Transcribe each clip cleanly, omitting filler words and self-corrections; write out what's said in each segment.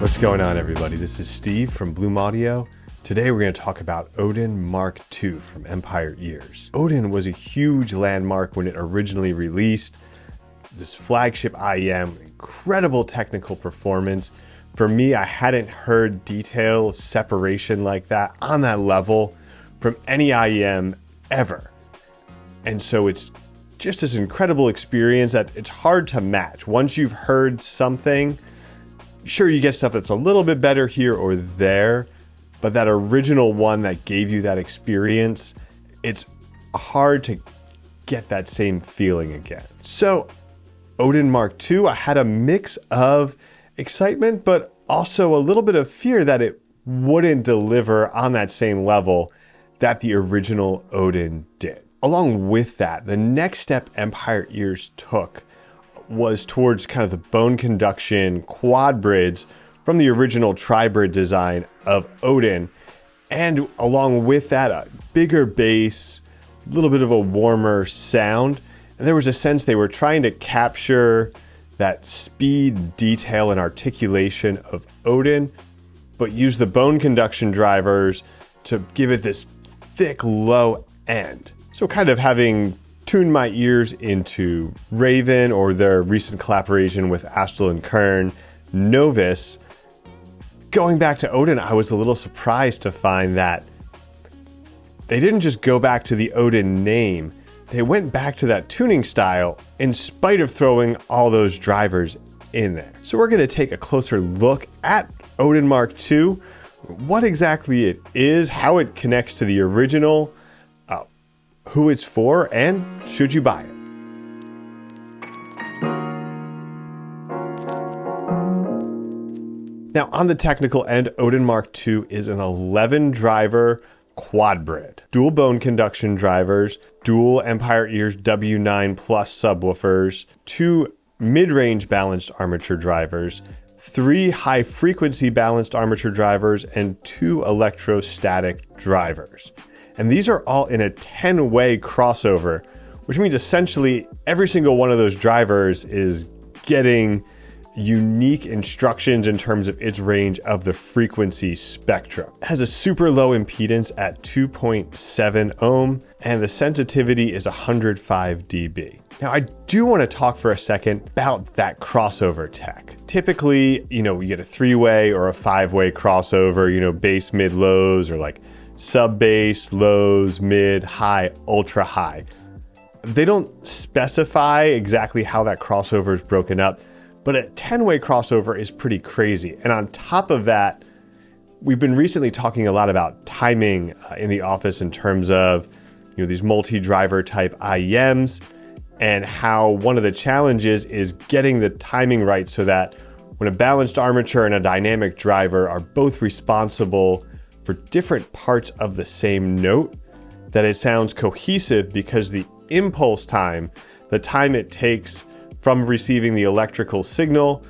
What's going on, everybody? This is Steve from Bloom Audio. Today we're going to talk about Odin MKII from Empire Ears. Odin was a huge landmark when it originally released. This flagship IEM, incredible technical performance. For me, I hadn't heard detail separation like that on that level from any IEM ever. And so it's just this incredible experience that it's hard to match. Once you've heard something, sure, you get stuff that's a little bit better here or there, but that original one that gave you that experience, it's hard to get that same feeling again. So Odin MKII, I had a mix of excitement, but also a little bit of fear that it wouldn't deliver on that same level that the original Odin did. Along with that, the next step Empire Ears took was towards kind of the bone conduction quad bridge from the original tri-bridge design of Odin. And along with that, a bigger bass, a little bit of a warmer sound. And there was a sense they were trying to capture that speed, detail, and articulation of Odin, but use the bone conduction drivers to give it this thick, low end. So kind of having tuned my ears into Raven or their recent collaboration with Astle and Kern, Novus. Going back to Odin, I was a little surprised to find that they didn't just go back to the Odin name, they went back to that tuning style in spite of throwing all those drivers in there. So we're going to take a closer look at Odin MKII, what exactly it is, how it connects to the original, who it's for, and should you buy it. Now, on the technical end, Odin MKII is an 11 driver quad bridge, dual bone conduction drivers, dual Empire Ears W9 plus subwoofers, 2 mid-range balanced armature drivers, 3 high frequency balanced armature drivers, and 2 electrostatic drivers. And these are all in a 10-way crossover, which means essentially every single one of those drivers is getting unique instructions in terms of its range of the frequency spectrum. It has a super low impedance at 2.7 ohm, and the sensitivity is 105 dB. Now, I do want to talk for a second about that crossover tech. Typically, you get a 3-way or a 5-way crossover, bass, mid, lows, or like sub bass, lows, mid, high, ultra high. They don't specify exactly how that crossover is broken up, but a 10-way crossover is pretty crazy. And on top of that, we've been recently talking a lot about timing in the office in terms of these multi-driver type IEMs, and how one of the challenges is getting the timing right so that when a balanced armature and a dynamic driver are both responsible for different parts of the same note, that it sounds cohesive, because the impulse time, the time it takes from receiving the electrical signal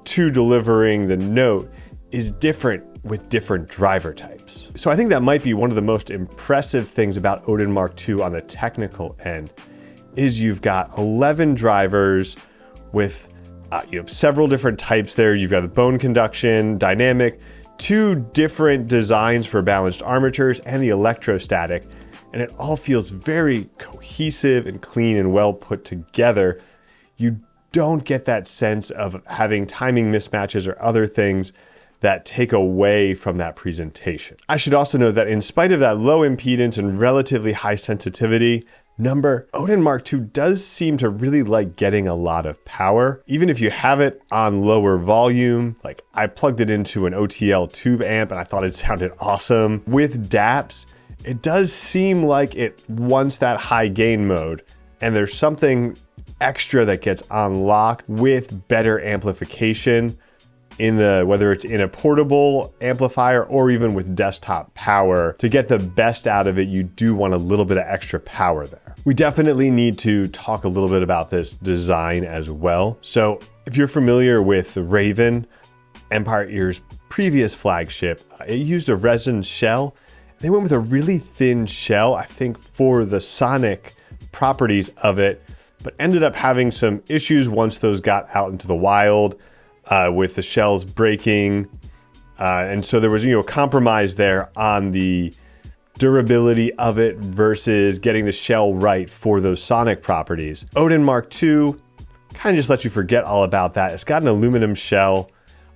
to delivering the note, is different with different driver types. So I think that might be one of the most impressive things about Odin MKII on the technical end, is you've got 11 drivers with several different types there. You've got the bone conduction, dynamic, 2 different designs for balanced armatures, and the electrostatic, and it all feels very cohesive and clean and well put together. You don't get that sense of having timing mismatches or other things that take away from that presentation. I should also note that in spite of that low impedance and relatively high sensitivity number, Odin MKII does seem to really like getting a lot of power. Even if you have it on lower volume, like I plugged it into an OTL tube amp and I thought it sounded awesome. With DAPs, it does seem like it wants that high gain mode, and there's something extra that gets unlocked with better amplification in whether it's in a portable amplifier or even with desktop power. To get the best out of it, you do want a little bit of extra power there. We definitely need to talk a little bit about this design as well. So if you're familiar with Raven, Empire Ears' previous flagship, it used a resin shell. They went with a really thin shell, I think, for the sonic properties of it, but ended up having some issues once those got out into the wild. With the shells breaking And so there was, a compromise there on the durability of it versus getting the shell right for those sonic properties. Odin MKII kind of just lets you forget all about that. It's got an aluminum shell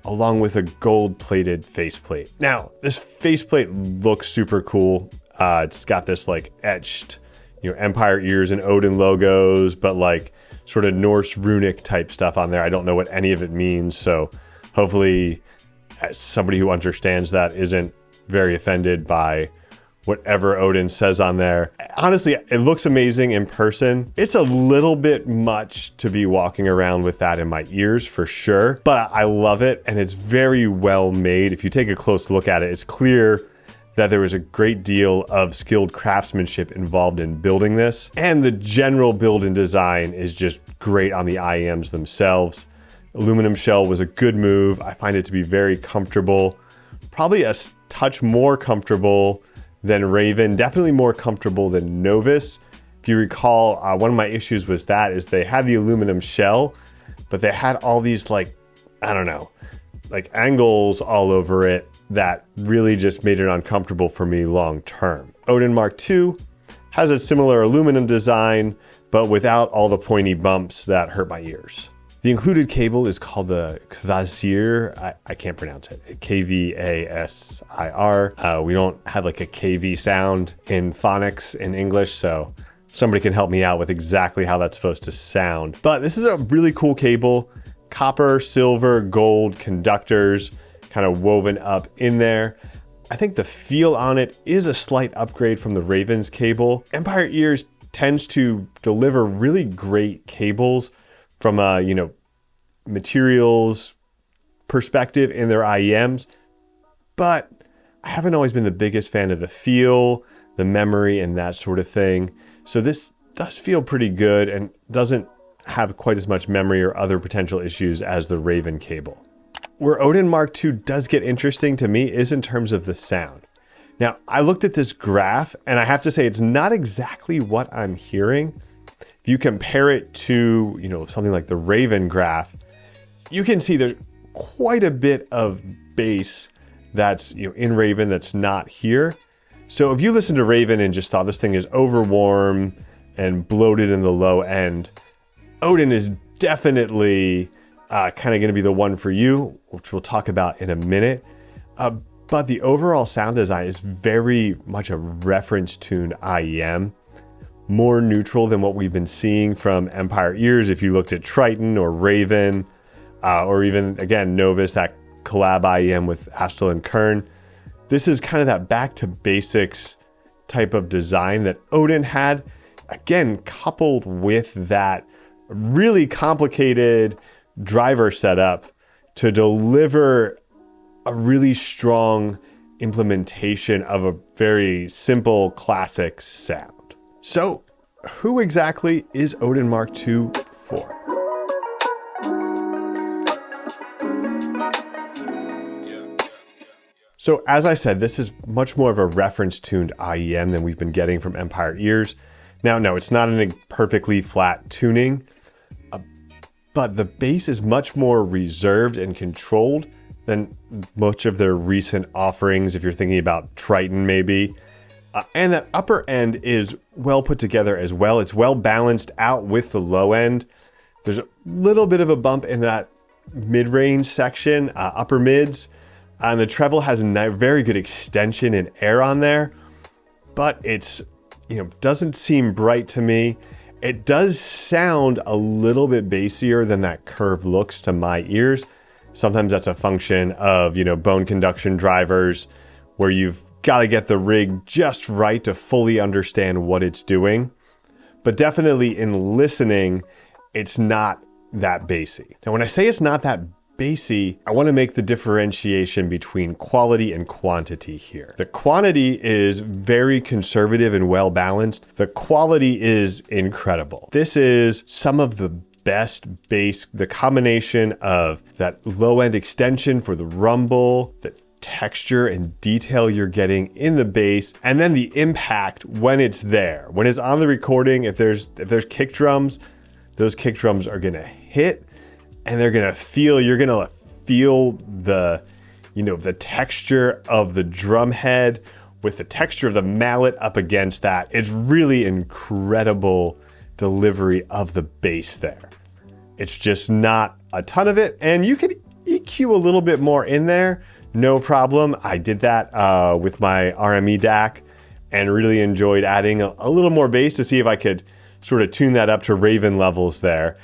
along with a gold-plated faceplate. Now, this faceplate looks super cool. It's got this like etched, Empire ears and Odin logos, but like sort of Norse runic type stuff on there. I don't know what any of it means, so hopefully as somebody who understands that isn't very offended by whatever Odin says on there. Honestly, it looks amazing in person. It's a little bit much to be walking around with that in my ears for sure, but I love it and it's very well made. If you take a close look at it, it's clear that there was a great deal of skilled craftsmanship involved in building this. And the general build and design is just great on the IEMs themselves. Aluminum shell was a good move. I find it to be very comfortable, probably a touch more comfortable than Raven, definitely more comfortable than Novus. If you recall, one of my issues was that is they had the aluminum shell, but they had all these like angles all over it that really just made it uncomfortable for me long term. Odin MKII has a similar aluminum design, but without all the pointy bumps that hurt my ears. The included cable is called the Kvasir. I can't pronounce it. Kvasir. We don't have like a KV sound in phonics in English, so somebody can help me out with exactly how that's supposed to sound. But this is a really cool cable. Copper, silver, gold conductors kind of woven up in there. I think the feel on it is a slight upgrade from the Raven's cable. Empire Ears tends to deliver really great cables from a, materials perspective in their IEMs, but I haven't always been the biggest fan of the feel, the memory, and that sort of thing. So this does feel pretty good and doesn't have quite as much memory or other potential issues as the Raven cable. Where Odin MKII does get interesting to me is in terms of the sound. Now, I looked at this graph and I have to say it's not exactly what I'm hearing. If you compare it to, something like the Raven graph, you can see there's quite a bit of bass that's, in Raven that's not here. So if you listen to Raven and just thought this thing is overwarm and bloated in the low end, Odin is definitely kind of going to be the one for you, which we'll talk about in a minute. But the overall sound design is very much a reference-tuned IEM, more neutral than what we've been seeing from Empire Ears. If you looked at Triton or Raven, or even, again, Novus, that collab IEM with Astel and Kern, this is kind of that back to basics type of design that Odin had, again, coupled with that really complicated driver setup to deliver a really strong implementation of a very simple classic sound. So who exactly is Odin MKII for? So as I said, this is much more of a reference-tuned IEM than we've been getting from Empire Ears. Now, no, it's not in a perfectly flat tuning, but the bass is much more reserved and controlled than much of their recent offerings, if you're thinking about Triton maybe. And that upper end is well put together as well. It's well balanced out with the low end. There's a little bit of a bump in that mid-range section, upper mids. And the treble has a very good extension and air on there, but it's, doesn't seem bright to me. It does sound a little bit bassier than that curve looks to my ears. Sometimes that's a function of, bone conduction drivers where you've got to get the rig just right to fully understand what it's doing. But definitely in listening, it's not that bassy. Now, when I say it's not that bassy, I want to make the differentiation between quality and quantity here. The quantity is very conservative and well balanced. The quality is incredible. This is some of the best bass, the combination of that low end extension for the rumble, the texture and detail you're getting in the bass, and then the impact when it's there. When it's on the recording, if there's kick drums, those kick drums are gonna hit and they're gonna feel, you're gonna feel the, the texture of the drum head with the texture of the mallet up against that. It's really incredible delivery of the bass there. It's just not a ton of it, and you could EQ a little bit more in there, no problem. I did that with my RME DAC and really enjoyed adding a little more bass to see if I could sort of tune that up to Raven levels there.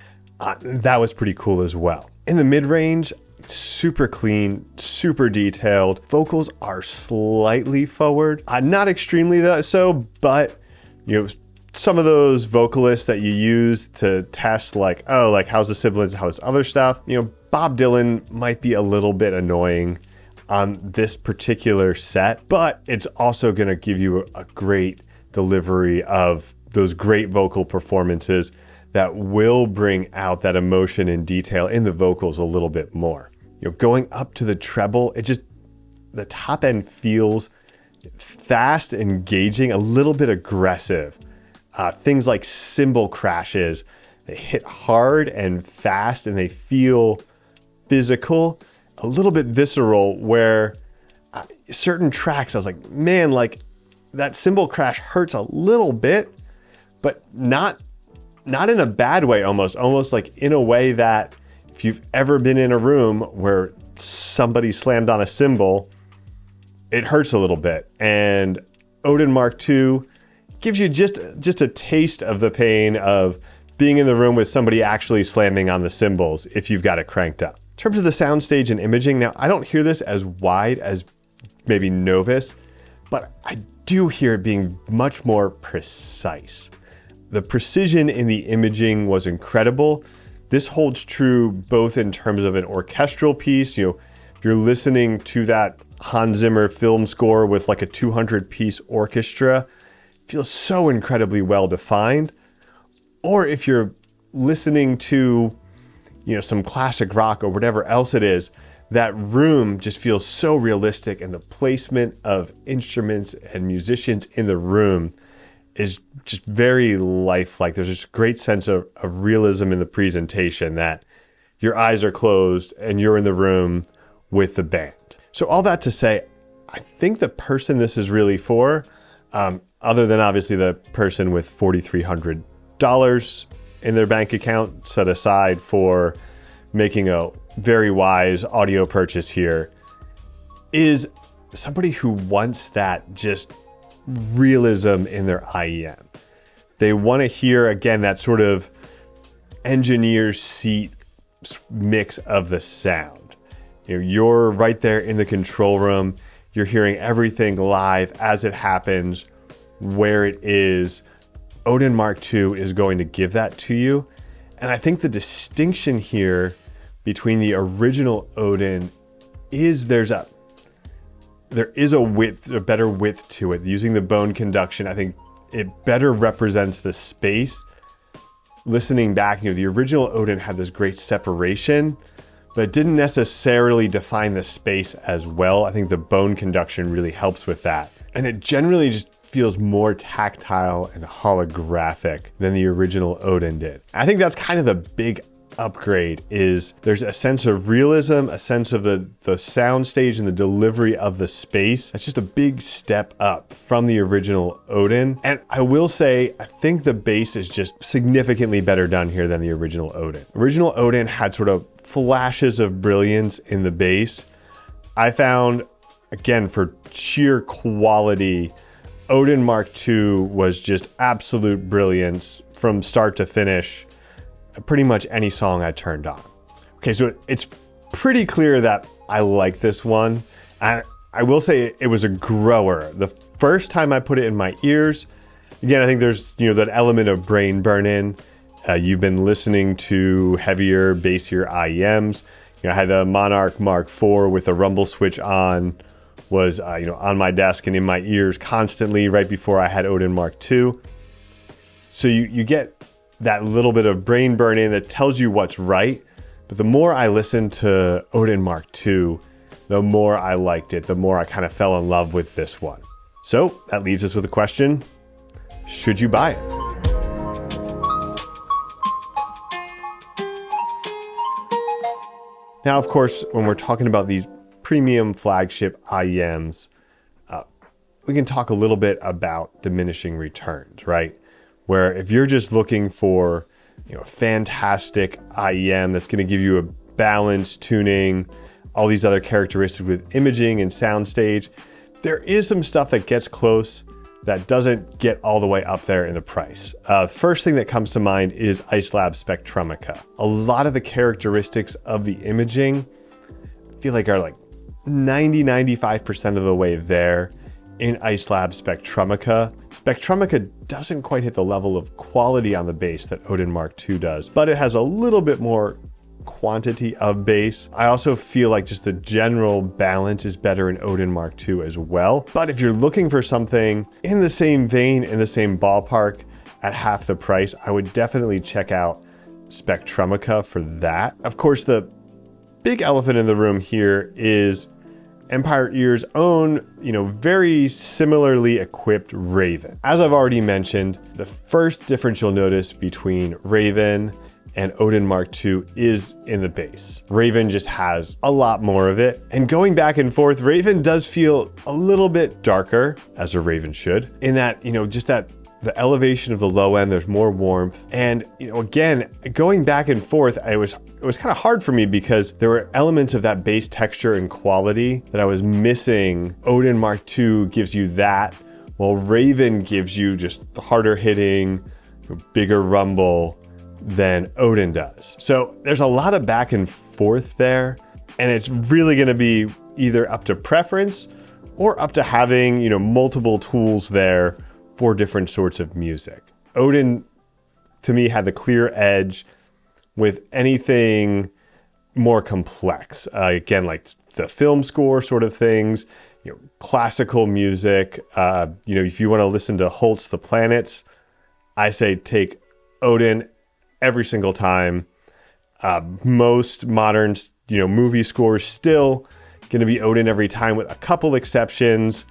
That was pretty cool as well. In the mid-range, super clean, super detailed. Vocals are slightly forward, not extremely so, but some of those vocalists that you use to test like how's the sibilance, how's other stuff. Bob Dylan might be a little bit annoying on this particular set, but it's also going to give you a great delivery of those great vocal performances that will bring out that emotion and detail in the vocals a little bit more. Going up to the treble, the top end feels fast, engaging, a little bit aggressive. Things like cymbal crashes, they hit hard and fast and they feel physical, a little bit visceral, where certain tracks I was like, man, like that cymbal crash hurts a little bit, but not in a bad way, almost like in a way that if you've ever been in a room where somebody slammed on a cymbal, it hurts a little bit. And Odin MKII gives you just a taste of the pain of being in the room with somebody actually slamming on the cymbals if you've got it cranked up. In terms of the soundstage and imaging, now I don't hear this as wide as maybe Novus, but I do hear it being much more precise. The precision in the imaging was incredible. This holds true both in terms of an orchestral piece. If you're listening to that Hans Zimmer film score with like a 200-piece orchestra, it feels so incredibly well defined. Or if you're listening to, some classic rock or whatever else it is, that room just feels so realistic, and the placement of instruments and musicians in the room is just very lifelike. There's just a great sense of realism in the presentation that your eyes are closed and you're in the room with the band. So all that to say, I think the person this is really for, other than obviously the person with $4,300 in their bank account set aside for making a very wise audio purchase here, is somebody who wants that just realism in their IEM. They want to hear, again, that sort of engineer's seat mix of the sound. You're right there in the control room. You're hearing everything live as it happens, where it is. Odin MKII is going to give that to you. And I think the distinction here between the original Odin is there is a better width to it. Using the bone conduction, I think it better represents the space. Listening back, the original Odin had this great separation, but it didn't necessarily define the space as well. I think the bone conduction really helps with that. And it generally just feels more tactile and holographic than the original Odin did. I think that's kind of the big upgrade, is there's a sense of realism, a sense of the sound stage and the delivery of the space. That's just a big step up from the original Odin. And I will say, I think the bass is just significantly better done here than the original Odin. Original Odin had sort of flashes of brilliance in the bass. I found, again, for sheer quality, Odin MKII was just absolute brilliance from start to finish. Pretty much any song I turned on. Okay, so it's pretty clear that I like this one. I will say it was a grower. The first time I put it in my ears, again, I think there's that element of brain burn-in. You've been listening to heavier, bassier IEMs. I had the Monarch Mark IV with the rumble switch on, was on my desk and in my ears constantly right before I had Odin MKII. So you get that little bit of brain burn-in that tells you what's right. But the more I listened to Odin MKII, the more I liked it, the more I kind of fell in love with this one. So that leaves us with a question: should you buy it? Now, of course, when we're talking about these premium flagship IEMs, we can talk a little bit about diminishing returns, right? Where if you're just looking for, a fantastic IEM that's going to give you a balanced tuning, all these other characteristics with imaging and soundstage, there is some stuff that gets close that doesn't get all the way up there in the price. First thing that comes to mind is Icelab Spectrumica. A lot of the characteristics of the imaging I feel like are like 90-95% of the way there in Icelab Spectrumica. Spectrumica doesn't quite hit the level of quality on the bass that Odin MKII does, but it has a little bit more quantity of bass. I also feel like just the general balance is better in Odin MKII as well. But if you're looking for something in the same vein, in the same ballpark at half the price, I would definitely check out Spectrumica for that. Of course, the big elephant in the room here is Empire Ear's own, very similarly equipped Raven. As I've already mentioned, the first difference you'll notice between Raven and Odin MKII is in the bass. Raven just has a lot more of it. And going back and forth, Raven does feel a little bit darker, as a Raven should, in that, just that the elevation of the low end, there's more warmth. And, again, going back and forth, it was kind of hard for me because there were elements of that bass texture and quality that I was missing. Odin MKII gives you that, while Raven gives you just harder hitting, bigger rumble than Odin does. So there's a lot of back and forth there, and it's really going to be either up to preference or up to having, multiple tools there for different sorts of music. Odin, to me, had the clear edge with anything more complex. Again, like the film score sort of things, classical music. If you want to listen to Holt's The Planets, I say take Odin every single time. Most modern, movie scores still going to be Odin every time, with a couple exceptions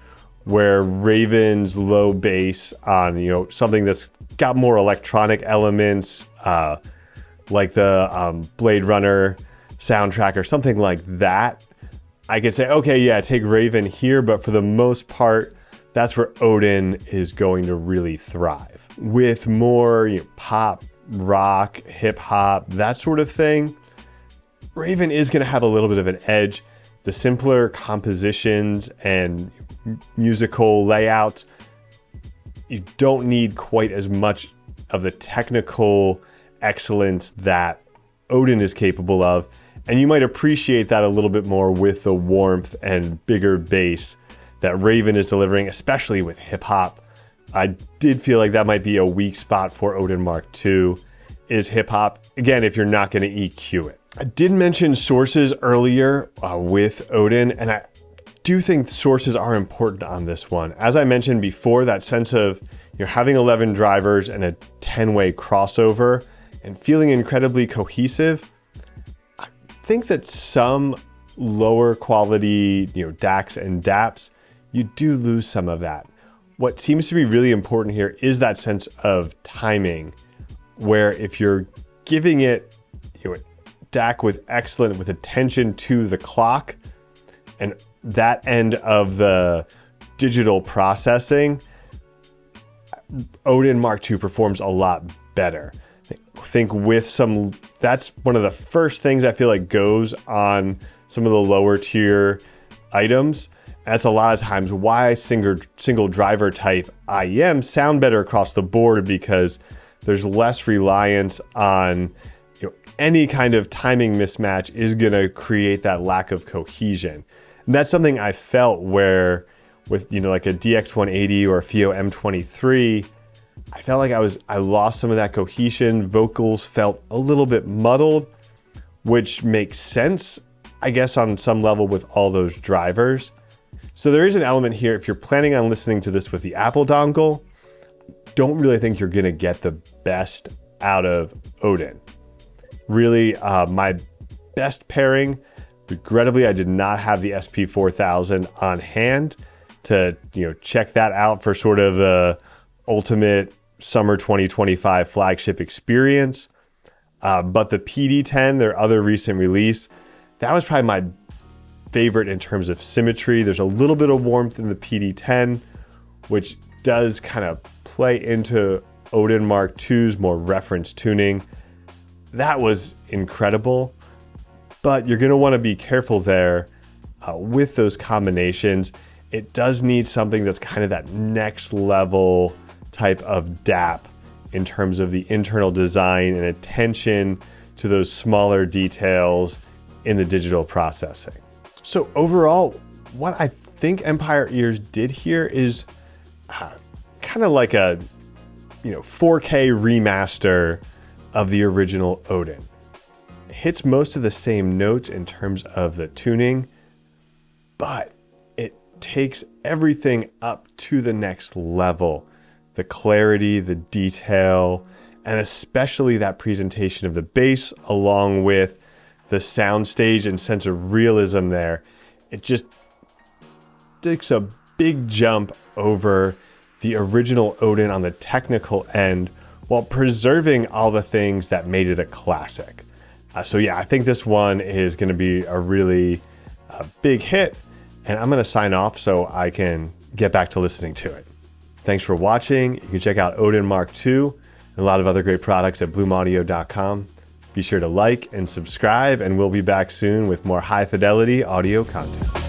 where Raven's low bass on, something that's got more electronic elements, like the Blade Runner soundtrack or something like that, I could say, okay, yeah, take Raven here, but for the most part, that's where Odin is going to really thrive. With more pop, rock, hip hop, that sort of thing, Raven is going to have a little bit of an edge. The simpler compositions and musical layouts, you don't need quite as much of the technical excellence that Odin is capable of, and you might appreciate that a little bit more with the warmth and bigger bass that Raven is delivering, especially with hip hop. I did feel like that might be a weak spot for Odin MKII, is hip hop. Again, if you're not going to EQ it. I did mention sources earlier with Odin, and I do think sources are important on this one. As I mentioned before, that sense of having 11 drivers and a 10-way crossover and feeling incredibly cohesive. I think that some lower quality, DACs and DAPs, you do lose some of that. What seems to be really important here is that sense of timing, where if you're giving it, DAC with attention to the clock and that end of the digital processing, Odin MKII performs a lot better. I think with that's one of the first things I feel like goes on some of the lower tier items. That's a lot of times why single driver type IEMs sound better across the board, because there's less reliance on any kind of timing mismatch is going to create that lack of cohesion. And that's something I felt where with like a DX180 or a FIO M23, I felt like I lost some of that cohesion. Vocals felt a little bit muddled, which makes sense, I guess, on some level with all those drivers. So there is an element here. If you're planning on listening to this with the Apple dongle, don't really think you're going to get the best out of Odin. Really, my best pairing, regrettably, I did not have the SP4000 on hand to check that out for sort of the ultimate summer 2025 flagship experience. But the PD10, their other recent release, that was probably my favorite in terms of symmetry. There's a little bit of warmth in the PD10, which does kind of play into Odin MKII's more reference tuning. That was incredible, but you're gonna wanna be careful there with those combinations. It does need something that's kind of that next level type of DAP in terms of the internal design and attention to those smaller details in the digital processing. So overall, what I think Empire Ears did here is kind of like a 4K remaster of the original Odin. It hits most of the same notes in terms of the tuning, but it takes everything up to the next level. The clarity, the detail, and especially that presentation of the bass along with the soundstage and sense of realism there. It just takes a big jump over the original Odin on the technical end while preserving all the things that made it a classic. So yeah, I think this one is going to be a really big hit, and I'm going to sign off so I can get back to listening to it. Thanks for watching. You can check out Odin MKII and a lot of other great products at bloomaudio.com. Be sure to like and subscribe, and we'll be back soon with more high fidelity audio content.